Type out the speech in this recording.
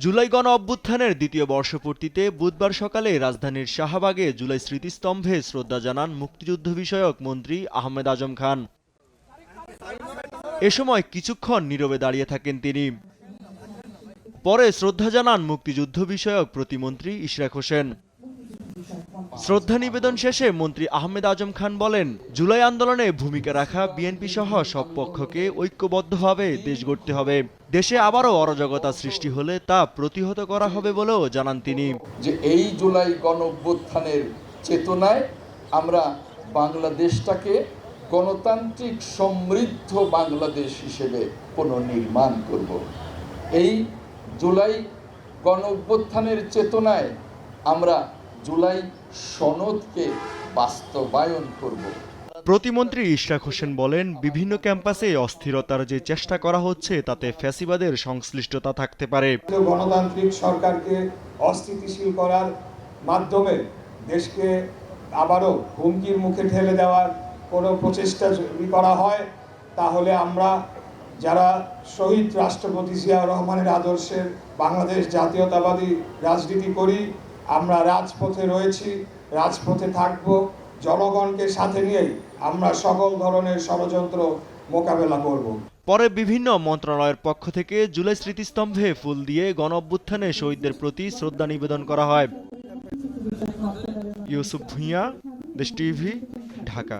জুলাই গণ অভ্যুত্থানের দ্বিতীয় বর্ষপূর্তিতে বুধবার সকালে রাজধানীর শাহবাগে জুলাই স্মৃতিস্তম্ভে শ্রদ্ধা জানান মুক্তিযুদ্ধ বিষয়ক মন্ত্রী আহমেদ আজম খান। এ সময় কিছুক্ষণ নীরবে দাঁড়িয়ে থাকেন তিনি। পরে শ্রদ্ধা জানান মুক্তিযুদ্ধ বিষয়ক প্রতিমন্ত্রী ইশরাক হোসেন। শ্রদ্ধা নিবেদন শেষে মন্ত্রী আহমেদ আজম খান বলেন, জুলাই আন্দোলনে ভূমিকা রাখা বিএনপি সহ সব পক্ষকে ঐক্যবদ্ধভাবে দেশ গড়তে হবে। দেশে আবারও অরাজকতা সৃষ্টি হলে তা প্রতিহত করা হবে বলেও জানান তিনি। যে এই জুলাই গণ অভ্যুত্থানের চেতনায় আমরা বাংলাদেশটাকে গণতান্ত্রিক সমৃদ্ধ বাংলাদেশ হিসেবে পুনর্নির্মাণ করব। এই জুলাই গণ অভ্যুত্থানের চেতনায় আমরা জুলাই সনদকে বাস্তবায়ন করব। প্রতিমন্ত্রী ইশরাক হোসেন বলেন, বিভিন্ন ক্যাম্পাসে অস্থিরতার যে চেষ্টা করা হচ্ছে তাতে ফ্যাসিবাদের সংশ্লিষ্টতা থাকতে পারে। গণতান্ত্রিক সরকারকে অস্থিতিশীল করার মাধ্যমে দেশকে আবারও হুমকির মুখে ঠেলে দেওয়ার কোনো প্রচেষ্টা যদি করা হয়, তাহলে আমরা যারা শহীদ রাষ্ট্রপতি জিয়াউর রহমানের আদর্শের বাংলাদেশ জাতীয়তাবাদী রাজনীতি করি, আমরা রাজপথে রয়েছি, রাজপথে থাকব। জনগণকে সাথে নিয়েই আমরা সকল ধরনের ষড়যন্ত্র মোকাবেলা করব। পরে বিভিন্ন মন্ত্রণালয়ের পক্ষ থেকে জুলাই স্মৃতিস্তম্ভে ফুল দিয়ে গণ অভ্যুত্থানে শহীদদের প্রতি শ্রদ্ধা নিবেদন করা হয়। ইউসুফ ভুঁইয়া, দেশ টিভি, ঢাকা।